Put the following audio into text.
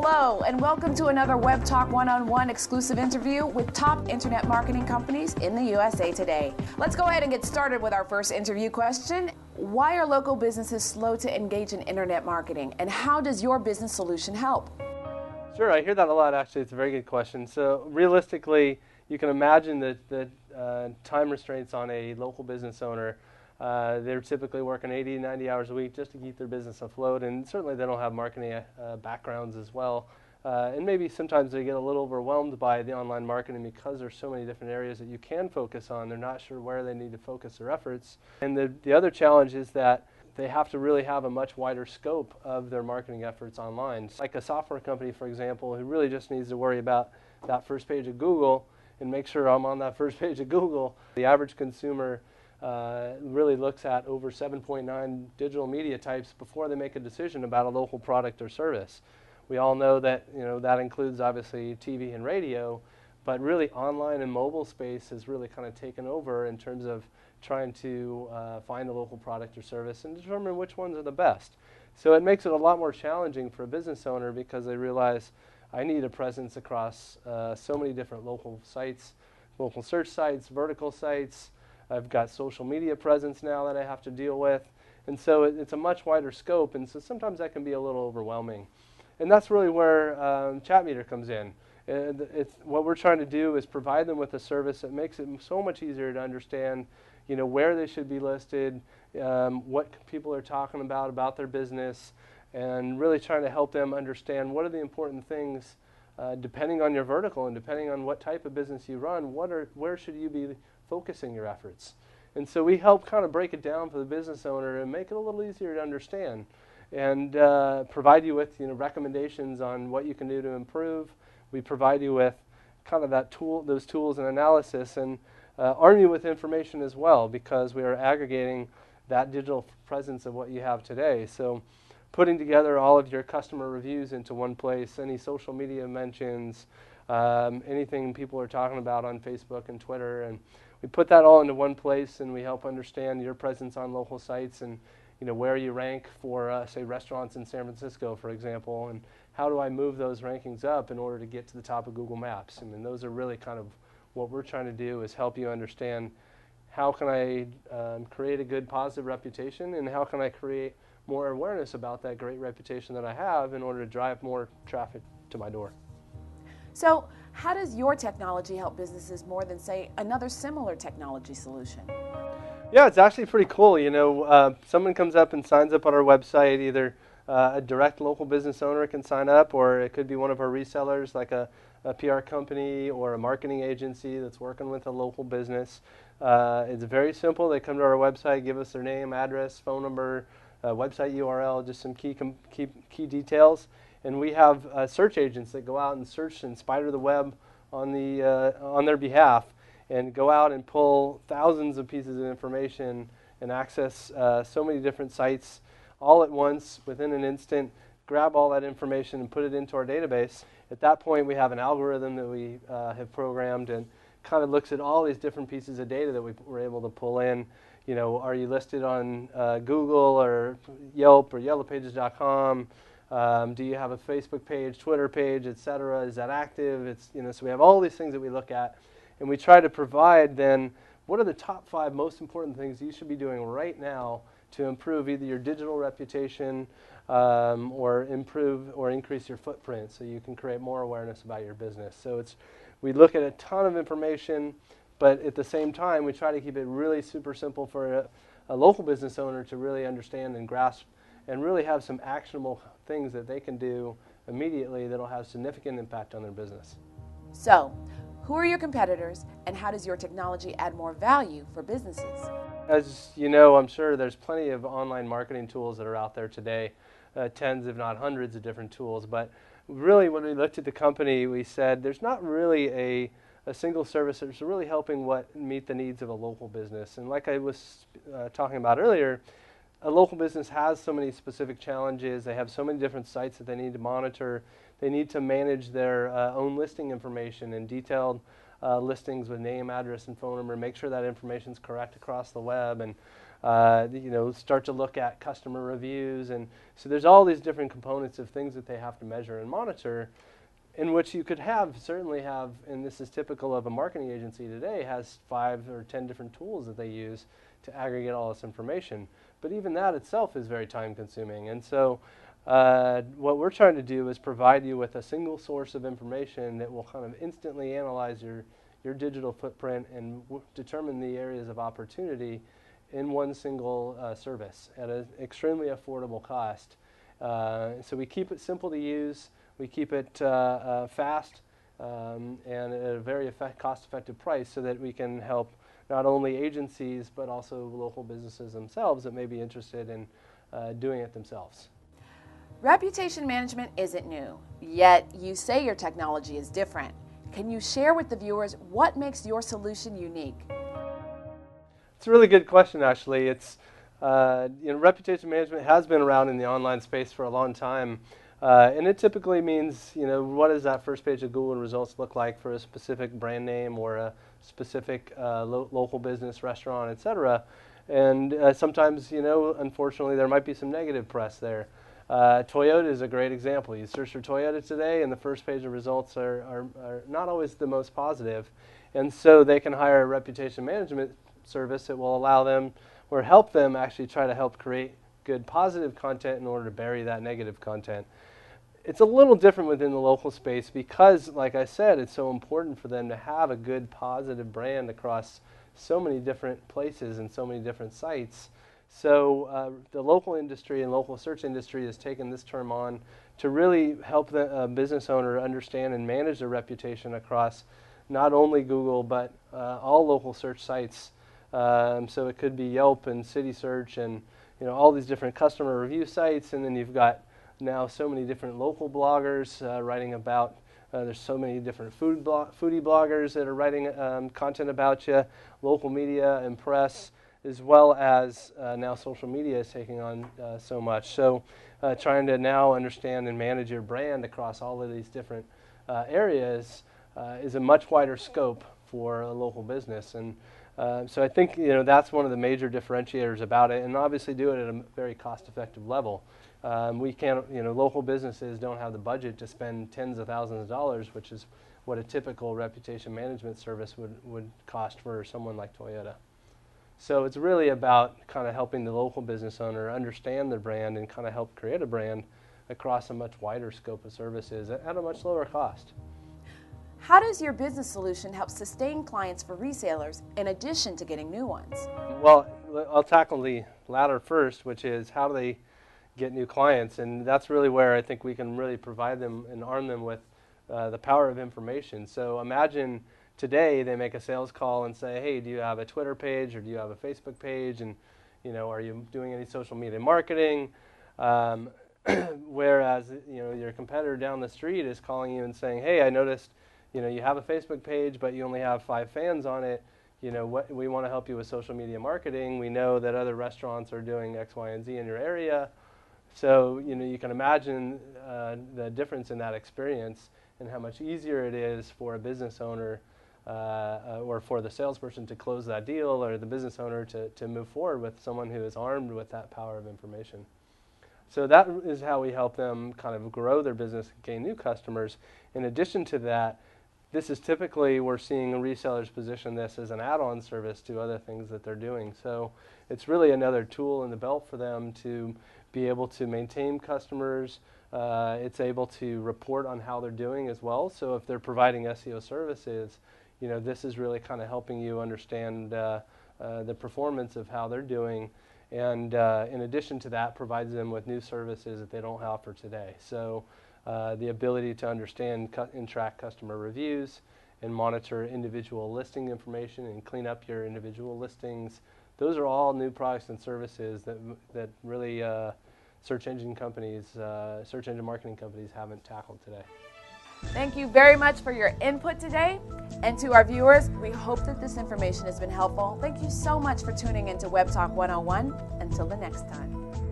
Hello, and welcome to another Web Talk one-on-one exclusive interview with top internet marketing companies in the USA today. Let's go ahead and get started with our first interview question. Why are local businesses slow to engage in internet marketing, and how does your business solution help? Sure, I hear that a lot, actually. It's a very good question. So realistically, you can imagine that time restraints on a local business owner. They're typically working 80, 90 hours a week just to keep their business afloat, and certainly they don't have marketing backgrounds as well. And maybe sometimes they get a little overwhelmed by the online marketing because there's so many different areas that you can focus on. They're not sure where they need to focus their efforts. And the other challenge is that they have to really have a much wider scope of their marketing efforts online. Like a software company, for example, who really just needs to worry about that first page of Google and make sure I'm on that first page of Google. The average consumer really looks at over 7.9 digital media types before they make a decision about a local product or service. We all know that that includes obviously TV and radio, but really online and mobile space has really kind of taken over in terms of trying to find a local product or service and determine which ones are the best. So it makes it a lot more challenging for a business owner because they realize I need a presence across so many different local sites, local search sites, vertical sites. I've got social media presence now that I have to deal with. And so it's a much wider scope, and so sometimes that can be a little overwhelming. And that's really where ChatMeter comes in. What we're trying to do is provide them with a service that makes it so much easier to understand where they should be listed, what people are talking about their business, and really trying to help them understand what are the important things depending on your vertical and depending on what type of business you run, where should you be focusing your efforts. And so we help kind of break it down for the business owner and make it a little easier to understand and provide you with recommendations on what you can do to improve. We provide you with kind of those tools and analysis, and arm you with information as well, because we are aggregating that digital presence of what you have today. So putting together all of your customer reviews into one place, any social media mentions, anything people are talking about on Facebook and Twitter, and we put that all into one place, and we help understand your presence on local sites and where you rank for, say, restaurants in San Francisco, for example, and how do I move those rankings up in order to get to the top of Google Maps. I mean, those are really kind of what we're trying to do, is help you understand how can I create a good positive reputation, and how can I create more awareness about that great reputation that I have in order to drive more traffic to my door. So how does your technology help businesses more than, say, another similar technology solution? Yeah, it's actually pretty cool. Someone comes up and signs up on our website. Either a direct local business owner can sign up, or it could be one of our resellers, like a PR company or a marketing agency that's working with a local business. It's very simple. They come to our website, give us their name, address, phone number, website URL, just some key details. And we have search agents that go out and search and spider the web on their behalf, and go out and pull thousands of pieces of information and access so many different sites all at once within an instant, grab all that information and put it into our database. At that point, we have an algorithm that we have programmed and kind of looks at all these different pieces of data that we were able to pull in. Are you listed on Google or Yelp or yellowpages.com? Do you have a Facebook page, Twitter page, etc.? Is that active? So we have all these things that we look at, and we try to provide then what are the top 5 most important things you should be doing right now to improve either your digital reputation or improve or increase your footprint, so you can create more awareness about your business. So we look at a ton of information, but at the same time we try to keep it really super simple for a local business owner to really understand and grasp, and really have some actionable things that they can do immediately that'll have significant impact on their business. So, who are your competitors, and how does your technology add more value for businesses? As you know, I'm sure there's plenty of online marketing tools that are out there today, tens if not hundreds of different tools. But really, when we looked at the company, we said there's not really a single service that's really helping meet the needs of a local business. And like I was talking about earlier, a local business has so many specific challenges. They have so many different sites that they need to monitor. They need to manage their own listing information and detailed listings with name, address, and phone number, make sure that information is correct across the web. And start to look at customer reviews. And so there's all these different components of things that they have to measure and monitor, in which you could certainly have, and this is typical of a marketing agency today, has 5 or 10 different tools that they use to aggregate all this information. But even that itself is very time consuming. And so what we're trying to do is provide you with a single source of information that will kind of instantly analyze your digital footprint and determine the areas of opportunity in one single service at an extremely affordable cost. So we keep it simple to use. We keep it fast and at a very cost-effective price, so that we can help not only agencies but also local businesses themselves that may be interested in doing it themselves. Reputation management isn't new, yet you say your technology is different. Can you share with the viewers what makes your solution unique? It's a really good question, actually. It's reputation management has been around in the online space for a long time. And it typically means, what does that first page of Google results look like for a specific brand name or a specific local business, restaurant, etc. And sometimes, unfortunately, there might be some negative press there. Toyota is a great example. You search for Toyota today, and the first page of results are not always the most positive. And so they can hire a reputation management service that will allow them or help them actually try to help create good positive content in order to bury that negative content. It's a little different within the local space because, like I said, it's so important for them to have a good positive brand across so many different places and so many different sites. So the local industry and local search industry has taken this term on to really help the business owner understand and manage their reputation across not only Google but all local search sites. So it could be Yelp and City Search and all these different customer review sites, and then you've got now so many different local bloggers writing about, there's so many different foodie bloggers that are writing content about you, local media and press, as well as now social media is taking on so much. So trying to now understand and manage your brand across all of these different areas is a much wider scope for a local business. And so I think that's one of the major differentiators about it, and obviously do it at a very cost-effective level. We can't, local businesses don't have the budget to spend tens of thousands of dollars, which is what a typical reputation management service would cost for someone like Toyota. So it's really about kind of helping the local business owner understand their brand and kind of help create a brand across a much wider scope of services at a much lower cost. How does your business solution help sustain clients for resellers in addition to getting new ones? Well, I'll tackle the latter first, which is how do they get new clients, and that's really where I think we can really provide them and arm them with the power of information. So imagine today they make a sales call and say, hey, do you have a Twitter page or do you have a Facebook page, and are you doing any social media marketing? Whereas your competitor down the street is calling you and saying, hey, I noticed you have a Facebook page but you only have 5 fans on it. We want to help you with social media marketing. We know that other restaurants are doing X, Y, and Z in your area. So you can imagine the difference in that experience and how much easier it is for a business owner or for the salesperson to close that deal, or the business owner to move forward with someone who is armed with that power of information. So that is how we help them kind of grow their business and gain new customers. In addition to that, this is typically, we're seeing resellers position this as an add-on service to other things that they're doing. So it's really another tool in the belt for them to be able to maintain customers. It's able to report on how they're doing as well. So if they're providing SEO services, this is really kind of helping you understand the performance of how they're doing. And in addition to that, provides them with new services that they don't offer today. So the ability to understand and track customer reviews and monitor individual listing information and clean up your individual listings. Those are all new products and services that really search engine marketing companies haven't tackled today. Thank you very much for your input today. And to our viewers, we hope that this information has been helpful. Thank you so much for tuning into Web Talk 101. Until the next time.